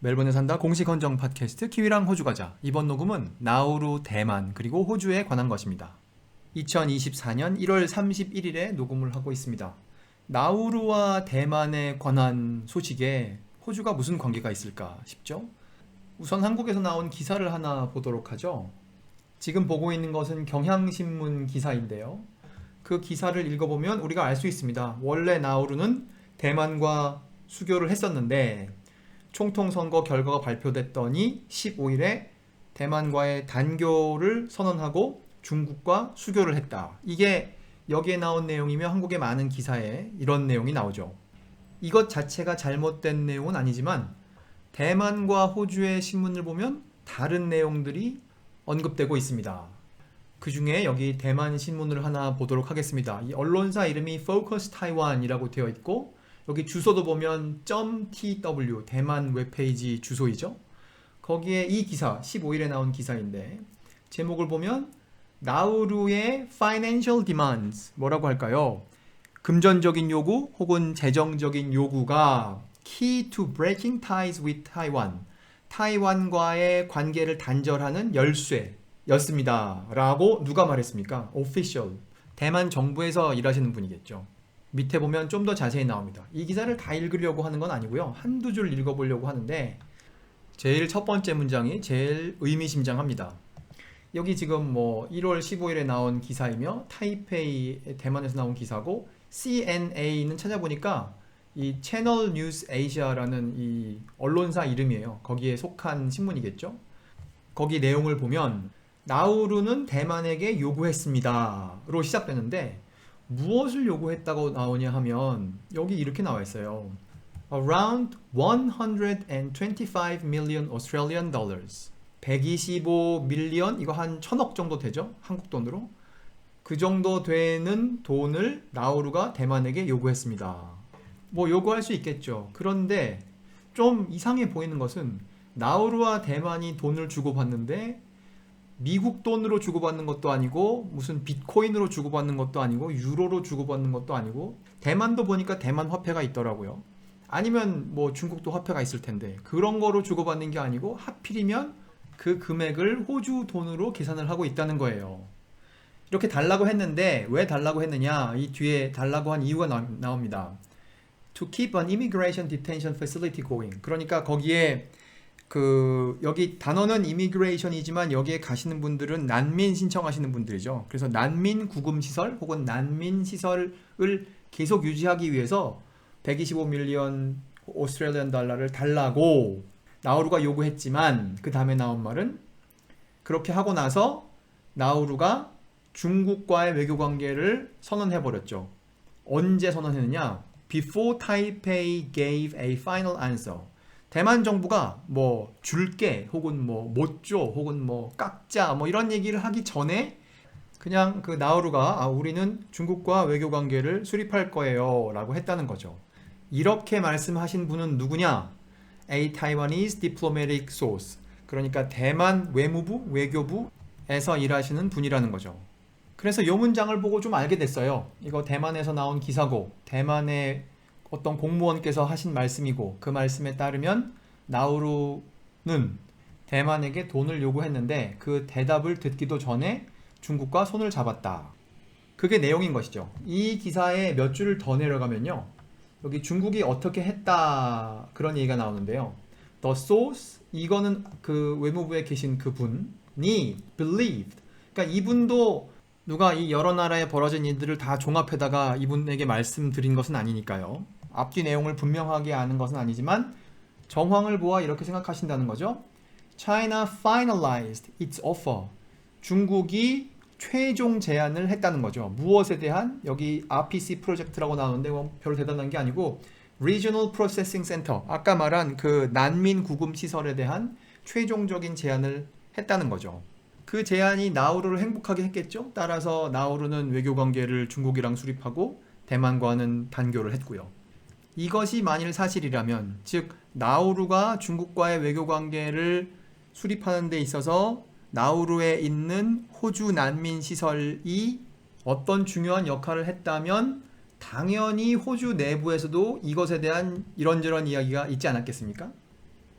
멜번에 산다 공식 헌정 팟캐스트 키위랑 호주 가자. 이번 녹음은 나우루, 대만, 그리고 호주에 관한 것입니다. 2024년 1월 31일에 녹음을 하고 있습니다. 나우루와 대만에 관한 소식에 호주가 무슨 관계가 있을까 싶죠? 우선 한국에서 나온 기사를 하나 보도록 하죠. 지금 보고 있는 것은 경향신문 기사인데요. 그 기사를 읽어보면 우리가 알 수 있습니다. 원래 나우루는 대만과 수교를 했었는데 총통선거 결과가 발표됐더니 15일에 대만과의 단교를 선언하고 중국과 수교를 했다. 이게 여기에 나온 내용이며 한국의 많은 기사에 이런 내용이 나오죠. 이것 자체가 잘못된 내용은 아니지만 대만과 호주의 신문을 보면 다른 내용들이 언급되고 있습니다. 그 중에 여기 대만 신문을 하나 보도록 하겠습니다. 이 언론사 이름이 Focus Taiwan이라고 되어 있고 여기 주소도 보면 .tw 대만 웹페이지 주소이죠. 거기에 이 기사 15일에 나온 기사인데 제목을 보면 나우루의 Financial Demands 뭐라고 할까요? 금전적인 요구 혹은 재정적인 요구가 Key to Breaking Ties with Taiwan 타이완과의 관계를 단절하는 열쇠였습니다. 라고 누가 말했습니까? Official 대만 정부에서 일하시는 분이겠죠. 밑에 보면 좀 더 자세히 나옵니다. 이 기사를 다 읽으려고 하는 건 아니고요. 한두 줄 읽어보려고 하는데 제일 첫 번째 문장이 제일 의미심장합니다. 여기 지금 1월 15일에 나온 기사이며 타이페이 대만에서 나온 기사고 CNA는 찾아보니까 이 채널 뉴스 아시아라는 이 언론사 이름이에요. 거기에 속한 신문이겠죠. 거기 내용을 보면 나우루는 대만에게 요구했습니다로 시작되는데 무엇을 요구했다고 나오냐 하면 여기 이렇게 나와 있어요. Around 125 million Australian dollars. 125 밀리언 이거 한 1000억 정도 되죠? 한국 돈으로. 그 정도 되는 돈을 나우루가 대만에게 요구했습니다. 요구할 수 있겠죠. 그런데 좀 이상해 보이는 것은 나우루와 대만이 돈을 주고받는데 미국 돈으로 주고받는 것도 아니고 무슨 비트코인으로 주고받는 것도 아니고 유로로 주고받는 것도 아니고 대만도 보니까 대만 화폐가 있더라고요. 아니면 중국도 화폐가 있을 텐데 그런 거로 주고받는 게 아니고 하필이면 그 금액을 호주 돈으로 계산을 하고 있다는 거예요. 이렇게 달라고 했는데 왜 달라고 했느냐 이 뒤에 달라고 한 이유가 나옵니다. To keep an immigration detention facility going. 그러니까 거기에 여기 단어는 immigration이지만 여기에 가시는 분들은 난민 신청하시는 분들이죠. 그래서 난민 구금시설 혹은 난민 시설을 계속 유지하기 위해서 125 밀리언 오스트레일리언 달러를 달라고 나우루가 요구했지만 그 다음에 나온 말은 그렇게 하고 나서 나우루가 중국과의 외교 관계를 선언해버렸죠. 언제 선언했느냐? Before Taipei gave a final answer. 대만 정부가 줄게 혹은 못 줘 혹은 깎자 이런 얘기를 하기 전에 그냥 그 나우루가 우리는 중국과 외교 관계를 수립할 거예요 라고 했다는 거죠. 이렇게 말씀하신 분은 누구냐? A Taiwanese diplomatic source. 그러니까 대만 외무부, 외교부에서 일하시는 분이라는 거죠. 그래서 이 문장을 보고 좀 알게 됐어요. 이거 대만에서 나온 기사고 대만의 어떤 공무원께서 하신 말씀이고 그 말씀에 따르면 나우루는 대만에게 돈을 요구했는데 그 대답을 듣기도 전에 중국과 손을 잡았다. 그게 내용인 것이죠. 이 기사에 몇 줄을 더 내려가면요. 여기 중국이 어떻게 했다 그런 얘기가 나오는데요. The source 이거는 그 외무부에 계신 그분이 believed. 그러니까 이분도 누가 이 여러 나라에 벌어진 일들을 다 종합해다가 이분에게 말씀드린 것은 아니니까요. 앞뒤 내용을 분명하게 아는 것은 아니지만 정황을 보아 이렇게 생각하신다는 거죠. China finalized its offer. 중국이 최종 제안을 했다는 거죠. 무엇에 대한? 여기 RPC 프로젝트라고 나오는데 별로 대단한 게 아니고 Regional Processing Center. 아까 말한 그 난민 구금 시설에 대한 최종적인 제안을 했다는 거죠. 그 제안이 나우루를 행복하게 했겠죠. 따라서 나우루는 외교관계를 중국이랑 수립하고 대만과는 단교를 했고요. 이것이 만일 사실이라면 즉 나우루가 중국과의 외교관계를 수립하는 데 있어서 나우루에 있는 호주 난민 시설이 어떤 중요한 역할을 했다면 당연히 호주 내부에서도 이것에 대한 이런저런 이야기가 있지 않았겠습니까?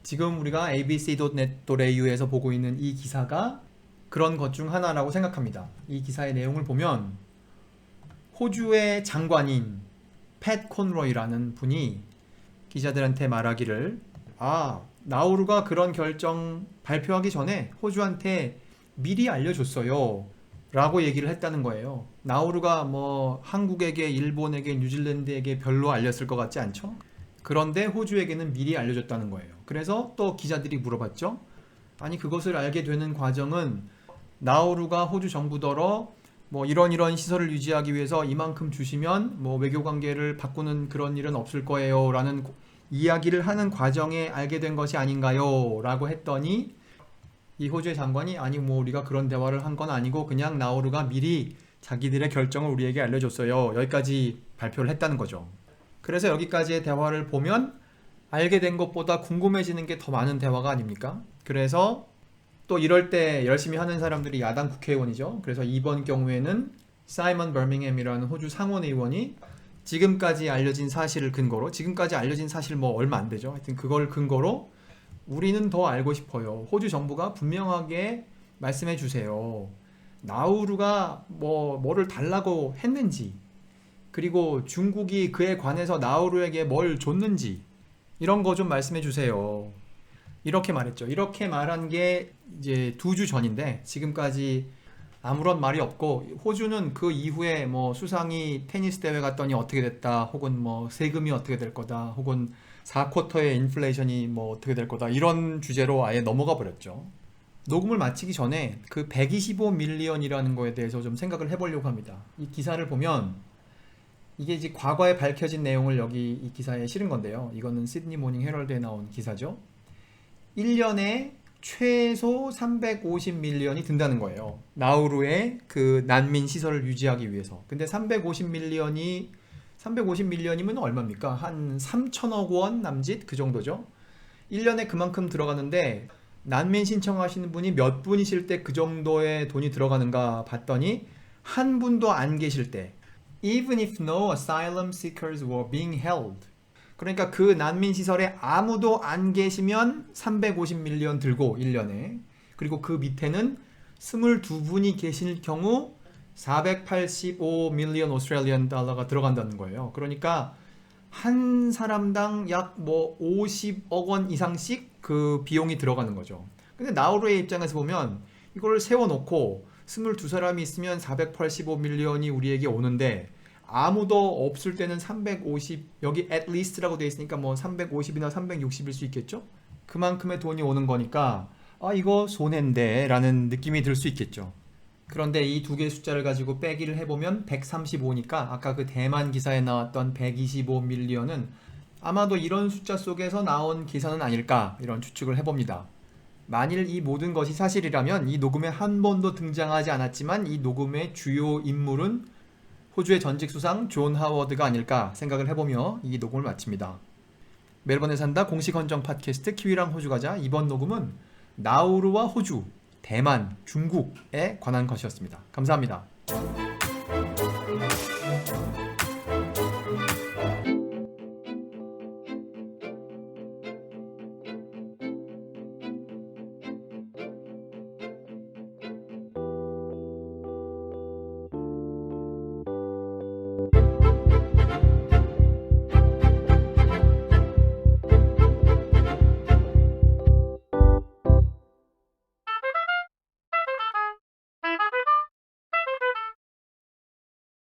지금 우리가 abc.net.au에서 보고 있는 이 기사가 그런 것 중 하나라고 생각합니다. 이 기사의 내용을 보면 호주의 장관인 팻 콘로이라는 분이 기자들한테 말하기를 나우루가 그런 결정 발표하기 전에 호주한테 미리 알려줬어요 라고 얘기를 했다는 거예요. 나우루가 뭐 한국에게, 일본에게, 뉴질랜드에게 별로 알렸을 것 같지 않죠? 그런데 호주에게는 미리 알려줬다는 거예요. 그래서 또 기자들이 물어봤죠. 아니 그것을 알게 되는 과정은 나우루가 호주 정부더러 뭐 이런 시설을 유지하기 위해서 이만큼 주시면 뭐 외교 관계를 바꾸는 그런 일은 없을 거예요 라는 이야기를 하는 과정에 알게 된 것이 아닌가요? 라고 했더니 이 호주의 장관이 아니 뭐 우리가 그런 대화를 한 건 아니고 그냥 나우루가 미리 자기들의 결정을 우리에게 알려줬어요. 여기까지 발표를 했다는 거죠. 그래서 여기까지의 대화를 보면 알게 된 것보다 궁금해지는 게 더 많은 대화가 아닙니까? 그래서 또 이럴 때 열심히 하는 사람들이 야당 국회의원이죠. 그래서 이번 경우에는 사이먼 버밍햄이라는 호주 상원 의원이 지금까지 알려진 사실을 근거로, 지금까지 알려진 사실 뭐 얼마 안 되죠. 하여튼 그걸 근거로 우리는 더 알고 싶어요. 호주 정부가 분명하게 말씀해 주세요. 나우루가 뭐를 달라고 했는지, 그리고 중국이 그에 관해서 나우루에게 뭘 줬는지 이런 거 좀 말씀해 주세요. 이렇게 말했죠. 이렇게 말한 게 이제 2주 전인데 지금까지 아무런 말이 없고 호주는 그 이후에 뭐 수상이 테니스 대회 갔더니 어떻게 됐다, 혹은 뭐 세금이 어떻게 될 거다, 혹은 4쿼터의 인플레이션이 뭐 어떻게 될 거다 이런 주제로 아예 넘어가 버렸죠. 녹음을 마치기 전에 그 125밀리언이라는 거에 대해서 좀 생각을 해보려고 합니다. 이 기사를 보면 이게 이제 과거에 밝혀진 내용을 여기 이 기사에 실은 건데요. 이거는 시드니 모닝 헤럴드에 나온 기사죠. 1년에 최소 350밀리언이 든다는 거예요. 나우루의 그 난민 시설을 유지하기 위해서. 근데 350밀리언이면 얼마입니까? 한 3천억 원 남짓 그 정도죠. 1년에 그만큼 들어가는데 난민 신청하시는 분이 몇 분이실 때 그 정도의 돈이 들어가는가 봤더니 한 분도 안 계실 때, even if no asylum seekers were being held, 그러니까 그 난민 시설에 아무도 안 계시면 350밀리언 들고 1년에, 그리고 그 밑에는 22분이 계실 경우 485밀리언 오스트레일리언 달러가 들어간다는 거예요. 그러니까 한 사람당 약 뭐 50억 원 이상씩 그 비용이 들어가는 거죠. 근데 나우루의 입장에서 보면 이걸 세워놓고 22사람이 있으면 485밀리언이 우리에게 오는데 아무도 없을 때는 350, 여기 at least라고 되어 있으니까 뭐 350이나 360일 수 있겠죠? 그만큼의 돈이 오는 거니까 이거 손해인데 라는 느낌이 들 수 있겠죠. 그런데 이 두 개의 숫자를 가지고 빼기를 해보면 135니까 아까 그 대만 기사에 나왔던 125밀리언은 아마도 이런 숫자 속에서 나온 기사는 아닐까, 이런 추측을 해봅니다. 만일 이 모든 것이 사실이라면 이 녹음에 한 번도 등장하지 않았지만 이 녹음의 주요 인물은 호주의 전직 수상 존 하워드가 아닐까 생각을 해보며 이 녹음을 마칩니다. 멜번에 산다 공식 헌정 팟캐스트 키위랑 호주 가자. 이번 녹음은 나우루와 호주, 대만, 중국에 관한 것이었습니다. 감사합니다.